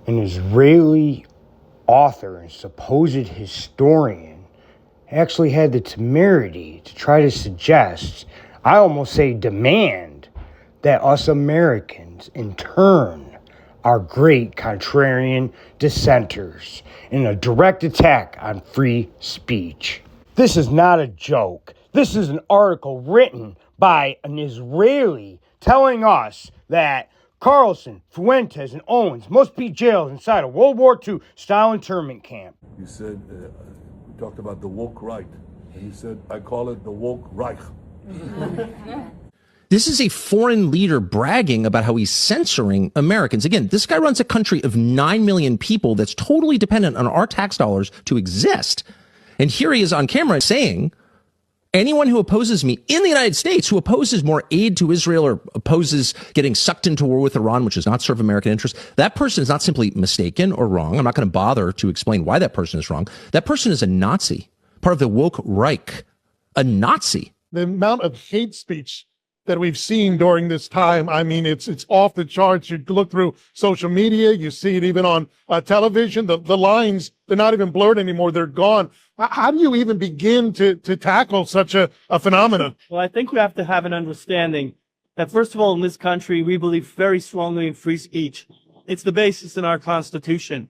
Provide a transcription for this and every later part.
An Israeli author and supposed historian actually had the temerity to try to suggest, I almost say demand, that us Americans intern are great contrarian dissenters in a direct attack on free speech. This is not a joke. This is an article written by an Israeli telling us that Carlson, Fuentas, and Owens must be jailed inside a World War II style internment camp. You said, we talked about the woke right, and you said, I call it the woke Reich. This is a foreign leader bragging about how he's censoring Americans. Again, this guy runs a country of 9 million people that's totally dependent on our tax dollars to exist. And here he is on camera saying, anyone who opposes me in the United States, who opposes more aid to Israel or opposes getting sucked into war with Iran, which does not serve American interests, that person is not simply mistaken or wrong. I'm not going to bother to explain why that person is wrong. That person is a Nazi, part of the woke Reich, a Nazi. The amount of hate speech that we've seen during this time, I mean, it's off the charts. You look through social media, you see it even on television. The lines, they're not even blurred anymore. They're gone. How do you even begin to tackle such a phenomenon? Well, I think we have to have an understanding that, first of all, in this country, we believe very strongly in free speech. It's the basis in our Constitution.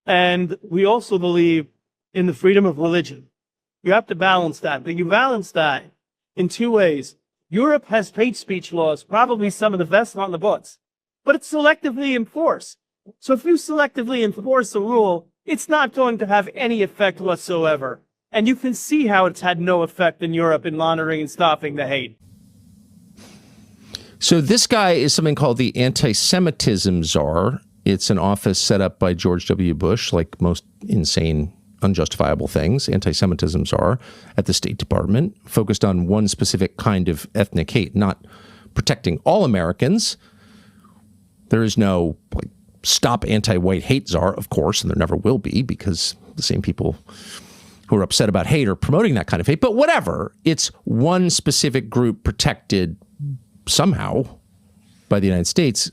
And we also believe in the freedom of religion. You have to balance that. But you balance that in two ways. Europe has hate speech laws, probably some of the best on the books, but it's selectively enforced. So if you selectively enforce a rule, it's not going to have any effect whatsoever. And you can see how it's had no effect in Europe in monitoring and stopping the hate. So this guy is something called the anti-Semitism czar. It's an office set up by George W. Bush, like most insane, unjustifiable things, anti-Semitism czar at the State Department, focused on one specific kind of ethnic hate, not protecting all Americans. There is no stop anti-white hate czar, of course, and there never will be, because the same people who are upset about hate are promoting that kind of hate. But whatever, it's one specific group protected somehow by the United States.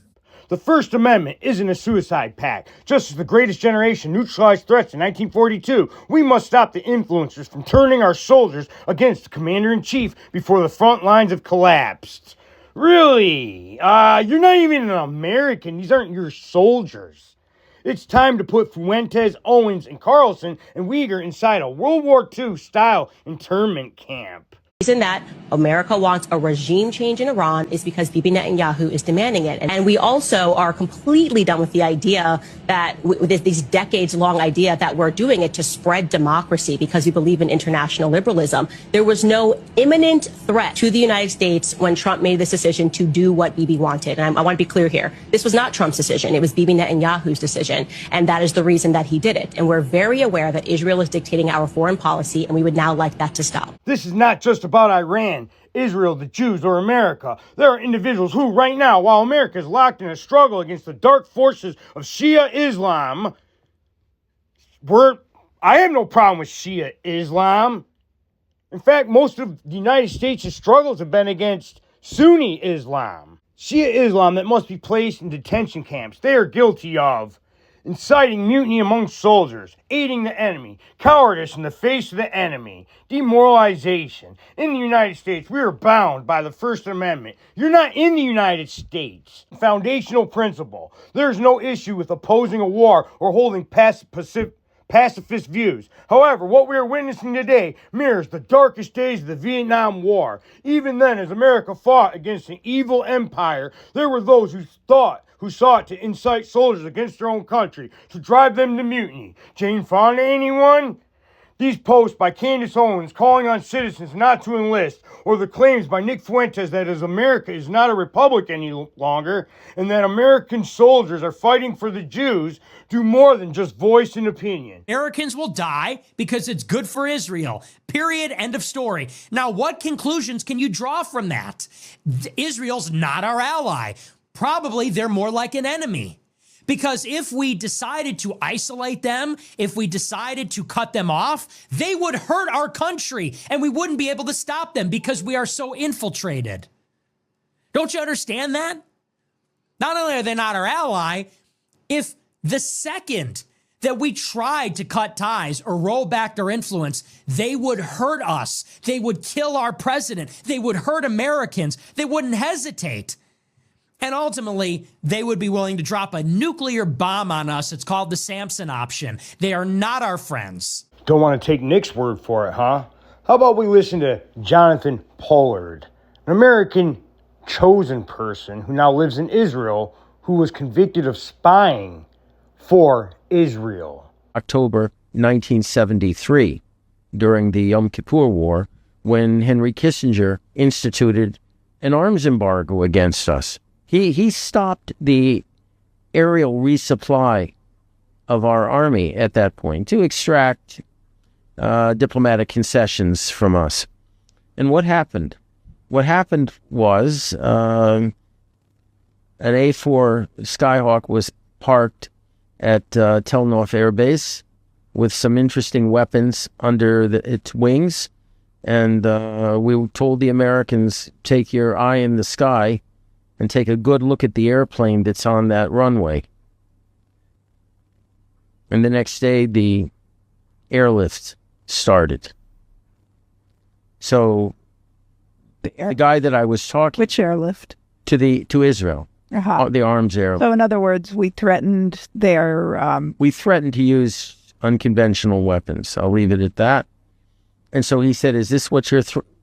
The First Amendment isn't a suicide pact. Just as the greatest generation neutralized threats in 1942, we must stop the influencers from turning our soldiers against the commander-in-chief before the front lines have collapsed. Really? You're not even an American. These aren't your soldiers. It's time to put Fuentes, Owens, and Carlson and Uyghur inside a World War II-style internment camp. The reason that America wants a regime change in Iran is because Bibi Netanyahu is demanding it. And we also are completely done with the idea that, with these decades-long idea that we're doing it to spread democracy because we believe in international liberalism. There was no imminent threat to the United States when Trump made this decision to do what Bibi wanted. And I want to be clear here. This was not Trump's decision. It was Bibi Netanyahu's decision. And that is the reason that he did it. And we're very aware that Israel is dictating our foreign policy, and we would now like that to stop. This is not just about Iran, Israel, the Jews, or America. There are individuals who, right now, while America is locked in a struggle against the dark forces of Shia Islam, I have no problem with Shia Islam. In fact, most of the United States' struggles have been against Sunni Islam. Shia Islam that must be placed in detention camps. They are guilty of inciting mutiny among soldiers, aiding the enemy, cowardice in the face of the enemy, demoralization. In the United States, we are bound by the First Amendment. You're not in the United States. Foundational principle. There's no issue with opposing a war or holding pacifist views. However, what we are witnessing today mirrors the darkest days of the Vietnam War. Even then, as America fought against an evil empire, there were those who sought to incite soldiers against their own country, to drive them to mutiny. Jane Fonda, anyone? These posts by Candace Owens calling on citizens not to enlist, or the claims by Nick Fuentes that as America is not a republic any longer, and that American soldiers are fighting for the Jews, do more than just voice an opinion. Americans will die because it's good for Israel. Period. End of story. Now, what conclusions can you draw from that? Israel's not our ally. Probably they're more like an enemy. Because if we decided to isolate them, if we decided to cut them off, they would hurt our country and we wouldn't be able to stop them because we are so infiltrated. Don't you understand that? Not only are they not our ally, if The second that we tried to cut ties or roll back their influence, they would hurt us. They would kill our president. They would hurt Americans. They wouldn't hesitate. And ultimately, they would be willing to drop a nuclear bomb on us. It's called the Samson option. They are not our friends. Don't want to take Nick's word for it, huh? How about we listen to Jonathan Pollard, an American chosen person who now lives in Israel, who was convicted of spying for Israel. October 1973, during the Yom Kippur War, when Henry Kissinger instituted an arms embargo against us. He stopped the aerial resupply of our army at that point to extract diplomatic concessions from us. And what happened? What happened was an A-4 Skyhawk was parked at Tel Nof Air Base with some interesting weapons under its wings. And we told the Americans, take your eye in the sky and take a good look at the airplane that's on that runway. And the next day, the airlift started. So the guy that I was talking... Which airlift? To Israel. Uh-huh. The arms airlift. So in other words, we threatened their... We threatened to use unconventional weapons. I'll leave it at that. And so he said, is this what you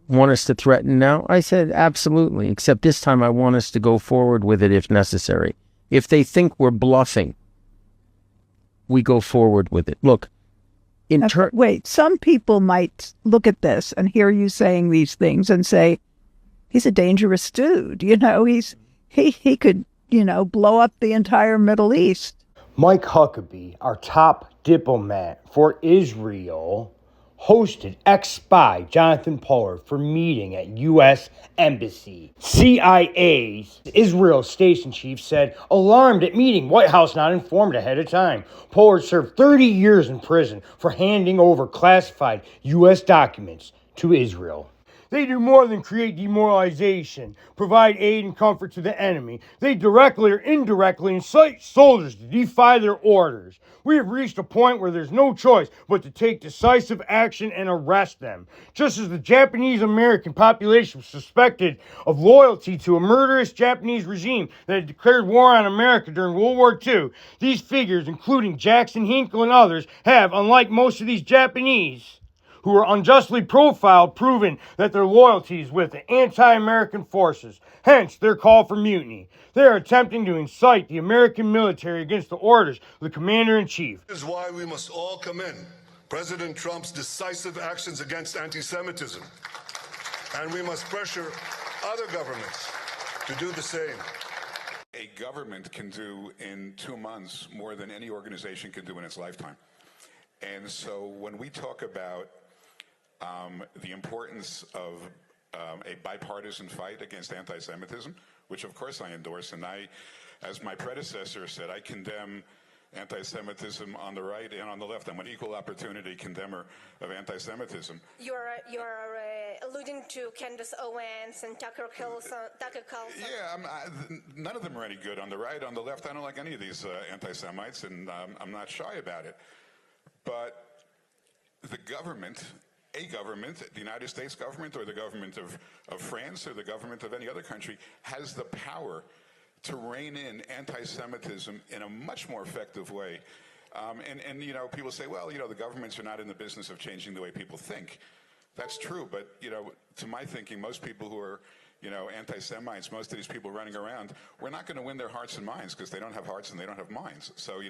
want us to threaten now? I said, absolutely, except this time I want us to go forward with it if necessary. If they think we're bluffing, we go forward with it. Look, wait, some people might look at this and hear you saying these things and say, he's a dangerous dude. You know, he could, blow up the entire Middle East. Mike Huckabee, our top diplomat for Israel, hosted ex-spy Jonathan Pollard for meeting at U.S. Embassy. CIA's Israel station chief said, alarmed at meeting, White House not informed ahead of time. Pollard served 30 years in prison for handing over classified U.S. documents to Israel. They do more than create demoralization, provide aid and comfort to the enemy. They directly or indirectly incite soldiers to defy their orders. We have reached a point where there's no choice but to take decisive action and arrest them. Just as the Japanese American population was suspected of loyalty to a murderous Japanese regime that had declared war on America during World War II, these figures, including Jackson Hinkle and others, have, unlike most of these Japanese who were unjustly profiled, proven that their loyalties with the anti-American forces, hence their call for mutiny. They are attempting to incite the American military against the orders of the commander-in-chief. This is why we must all commend President Trump's decisive actions against anti-Semitism. And we must pressure other governments to do the same. A government can do in 2 months more than any organization can do in its lifetime. And so when we talk about the importance of a bipartisan fight against anti-Semitism, which of course I endorse, and I, as my predecessor said, I condemn anti-Semitism on the right and on the left. I'm an equal opportunity condemner of anti-Semitism. You're alluding to Candace Owens and Tucker Carlson. Yeah, none of them are any good on the right. On the left, I don't like any of these anti-Semites, and I'm not shy about it. But the government, the United States government or the government of France or the government of any other country, has the power to rein in anti-Semitism in a much more effective way. And people say, well, the governments are not in the business of changing the way people think. That's true, but, to my thinking, most people who are anti-Semites, most of these people running around, we're not going to win their hearts and minds because they don't have hearts and they don't have minds. So,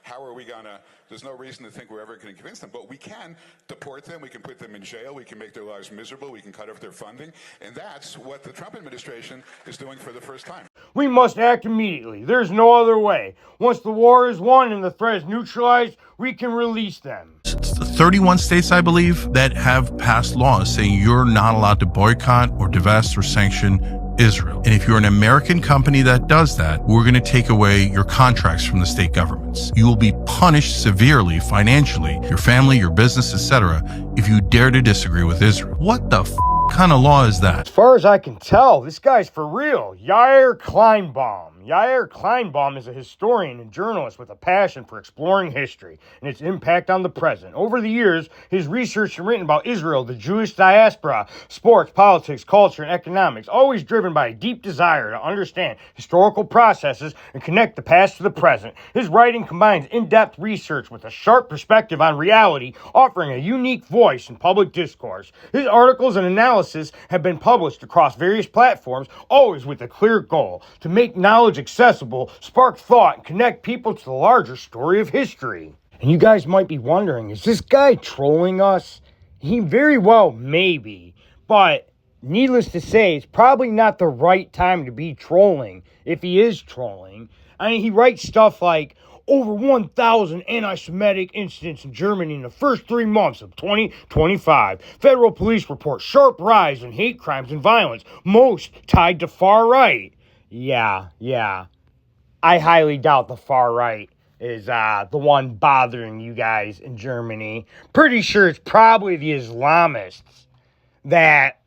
how are we going to, there's no reason to think we're ever going to convince them, but we can deport them, we can put them in jail, we can make their lives miserable, we can cut off their funding, and that's what the Trump administration is doing for the first time. We must act immediately. There's no other way. Once the war is won and the threat is neutralized, we can release them. 31 states, I believe, that have passed laws saying you're not allowed to boycott or divest or sanction Israel. And if you're an American company that does that, we're going to take away your contracts from the state governments. You will be punished severely financially, your family, your business, etc., if you dare to disagree with Israel. What the kind of law is that? As far as I can tell, this guy's for real. Yair Kleinbaum. Yair Kleinbaum is a historian and journalist with a passion for exploring history and its impact on the present. Over the years, his research has written about Israel, the Jewish diaspora, sports, politics, culture, and economics, always driven by a deep desire to understand historical processes and connect the past to the present. His writing combines in-depth research with a sharp perspective on reality, offering a unique voice in public discourse. His articles and analysis have been published across various platforms, always with a clear goal to make knowledge accessible, spark thought, and connect people to the larger story of history. And you guys might be wondering, is this guy trolling us? He very well may be, but needless to say, it's probably not the right time to be trolling if he is trolling. I mean, he writes stuff like, over 1,000 anti-Semitic incidents in Germany in the first 3 months of 2025. Federal police report sharp rise in hate crimes and violence, most tied to far right. Yeah. I highly doubt the far right is the one bothering you guys in Germany. Pretty sure it's probably the Islamists that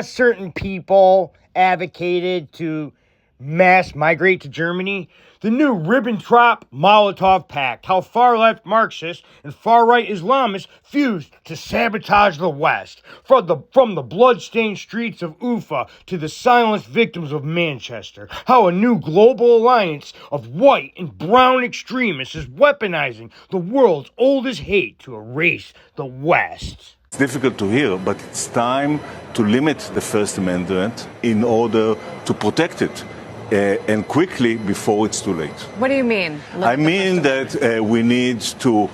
certain people advocated to mass migrate to Germany. The new Ribbentrop-Molotov Pact, how far-left Marxists and far-right Islamists fused to sabotage the West. From the blood-stained streets of Ufa to the silenced victims of Manchester. How a new global alliance of white and brown extremists is weaponizing the world's oldest hate to erase the West. It's difficult to hear, but it's time to limit the First Amendment in order to protect it. And quickly before it's too late. What do you mean? I mean that we need to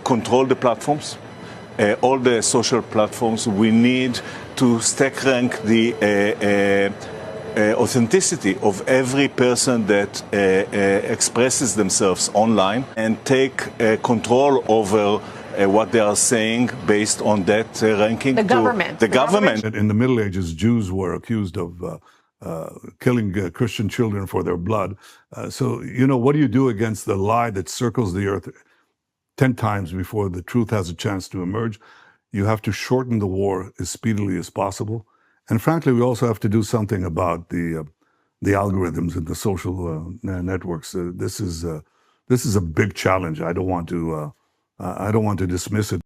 control the platforms, all the social platforms. We need to stack rank the authenticity of every person that expresses themselves online and take control over what they are saying based on that ranking. The government. The government. In the Middle Ages, Jews were accused of killing Christian children for their blood. So, what do you do against the lie that circles the earth 10 times before the truth has a chance to emerge? You have to shorten the war as speedily as possible. And frankly, we also have to do something about the algorithms and the social networks. This is a big challenge. I don't want to dismiss it.